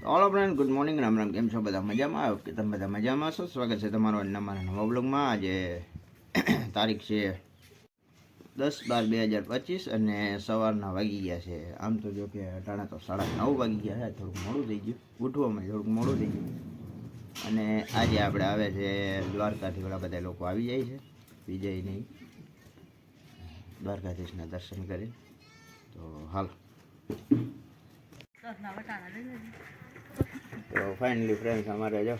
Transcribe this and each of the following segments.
ઓલો friend good morning, Ram Ram. કેમ છો બધા? મજામાં? કે તમે બધા મજામાં છો? સ્વાગત છે તમારો મારા નવા બ્લોગમાં. આજે તારીખ છે 10/12/2025 અને સવારના વાગી ગયા છે. આમ તો જો કે અટાણા તો 9:30 વાગી ગયા છે. થોડુંક મોડું થઈ ગયું, ઉઠવામાં થોડુંક મોડું થઈ ગયું. અને આજે આપણે આવે છે દ્વારકાથી ઘણા બધા લોકો આવી જાય છે. વિજય નહીં, દ્વારકાધીશના દર્શન કરી. તો હાલ, તો ફાઇનલી ફ્રેન્ડ્સ અમારે જો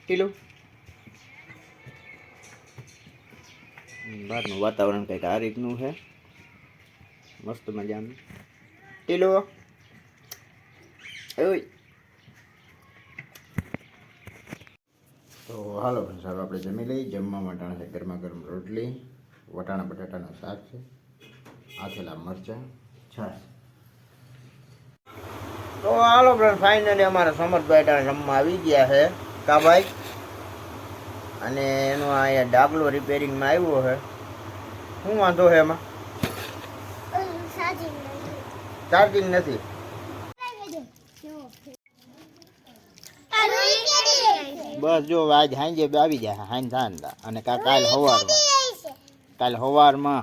ટીલું બહારનું વાતાવરણ કંઈક આ રીતનું છે, મસ્ત મજાનું. ટીલું ઓય, તો હાલો ફ્રેન્ડ્સ, હવે આપણે જમી લઈએ. જમવા માટે છે ગરમા ગરમ રોટલી, વટાણા બટાટાનું શાક છે, આથેલા મરચાં, છાશ. તો હાલો ફ્રેન્ડ, ફાઇનલી અમારા સમર્થભાઈ ટાણે રમવા આવી ગયા છે કા ભાઈ. અને એનો અહીંયા ડાબલો રિપેરિંગમાં આવ્યો છે. શું વાંધો છે એમાં? ચાર્જિંગ નથી. બસ જો આજ સાંજે આવી જાય, સાંજ થાય અને કાલ સવારમાં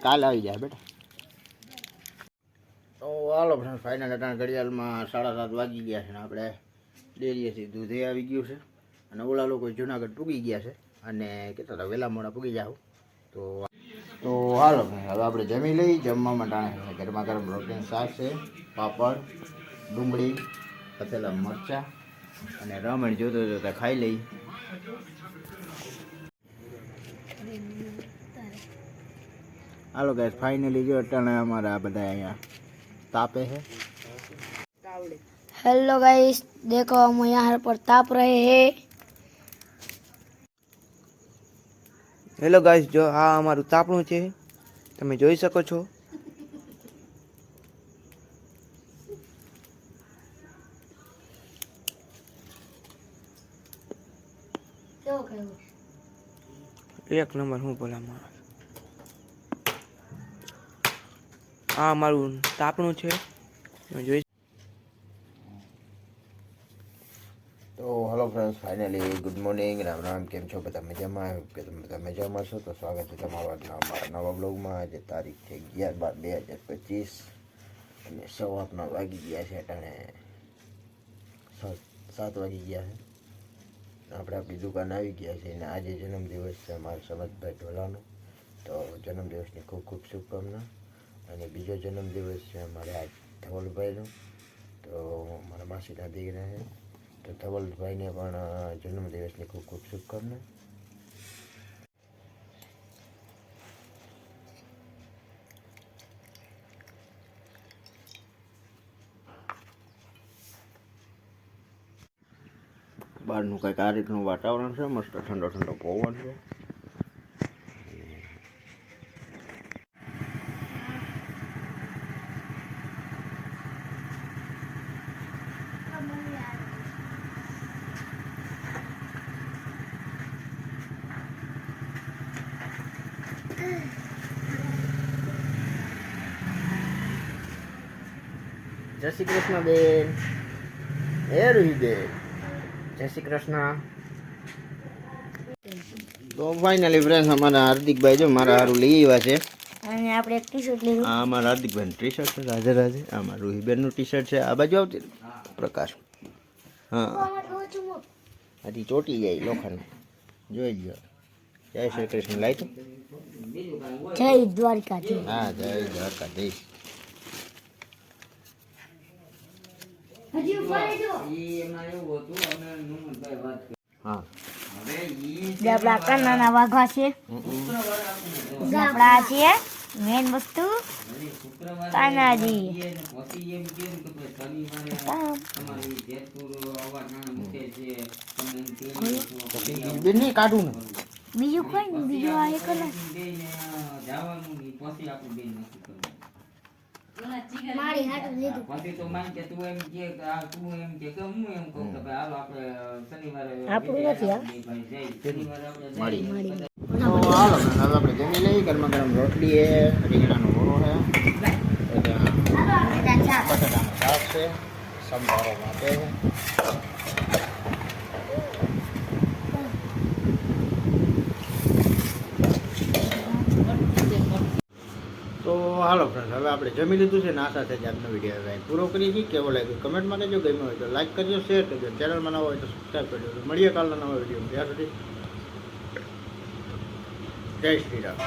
કાલ આવી જાય બેટા. તો હાલો ફ્રેન્ડ, ફાઇનલ અટાણ ઘડિયાળમાં 7:30 વાગી ગયા છે ને આપણે ડેરીએથી દૂધે આવી ગયું છે. અને ઓલા લોકો જુનાગઢ પૂગી ગયા છે અને કહેતા હતા વહેલા મોડા પૂગી જાવ. તો હાલો હવે આપણે જમી લઈ. જમવામાં ટાણે ગરમા ગરમ રોટલી શાક છે, પાપડ, ડુંગળી, પતેલા મરચાં અને રમણ જોતા જોતા ખાઈ લઈ. હાલો ગાઈસ, ફાઇનલી જો અટાણે અમારા બધા અહીંયા तापे है. हेलो गाइस, देखो हम यहाँ पर ताप रहे हैं. હેલો ગાઈસ, જો આ અમારું તાપણું છે, તમે જોઈ શકો છો. એક નંબર. હું બોલા, આ અમારું તાપણું છે, તમે જોઈ. તો hello friends, finally good morning, Ram Ram. કેમ છો બધા? મજામાં? કે તમે બધા મજામાં છો? તો સ્વાગત છે તમારું અમારા નવા બ્લોગમાં. આજે તારીખ છે 11/12/2025 અને સવારના વાગી ગયા છે અટાણે 7 વાગી ગયા છે. આપણે આપણી દુકાન આવી ગયા છે અને આજે જન્મદિવસ છે અમારા સમજભાઈ ઢોલાનો. તો જન્મદિવસની ખૂબ ખૂબ શુભકામના. અને બીજો જન્મદિવસ છે અમારે આજ ધવલભાઈનો. તો મારા માસીના દીકરા છે, તો ધવલભાઈને પણ જન્મદિવસની ખૂબ ખૂબ શુભકામના. બહારનું કંઈક આ રીતનું વાતાવરણ છે, મસ્ત ઠંડો ઠંડો પવન છે. જય શ્રી કૃષ્ણ બેન. હે રૂહીબેન, જય શ્રી કૃષ્ણ. તો ફાઇનલી ફ્રેન્ડ્સ, અમારા હાર્દિકભાઈ જો મારા હારું લઈ આવ્યા છે. અને આપણે એક ટી-શર્ટ લીધું. આ અમારા હાર્દિકભાઈનું ટી શર્ટ છે, રાધે રાધે. આમાં રૂહીબેનનું ટી શર્ટ છે. આ બાજુ આવતી પ્રકાશ. હા, આથી ચોટી જાય લોખંડ. જોઈ લો. જય શ્રી કૃષ્ણ. લાઈ તો જય દ્વારકાધીશ. હા, જય દ્વારકાધીશ. હા, આપણા કાનાના વાઘા છે, આપણા છે મેન વસ્તુ કાનાજી. બેન કાઢું ને બીજું કોઈ ને, બીજું આ એક જ. મારી હાટું લીધું. પછી તો માન કે તું એમ કે તું એમ કે હું એમ કહું કે ભાઈ હાલો આપણે શનિવારે આપણું નથી, હા. ભાઈ જઈ શનિવારે આપણે મારી. જઈએ. તો હાલો friend, હવે આપણે જમી લઈએ. ગરમા ગરમ રોટલી છે, રીંગણાનો ઓળો છે, બટાટાનું શાક છે, સંભારો માટે છે. તો હાલો ફ્રેન્ડ, હવે આપણે જમી લીધું છે ને આ સાથે જ આજનો વિડીયો હવે પૂરો કરીએ છીએ. કેવો લાગ્યો કમેન્ટમાં કહેજો, ગમ્યો હોય તો લાઈક કરજો, શેર કરજો, ચેનલમાં નવા હોય તો સબસ્ક્રાઈબ કરજો. તો મળીએ કાલના નવા વિડીયો. ત્યાં સુધી જય શ્રી રામ.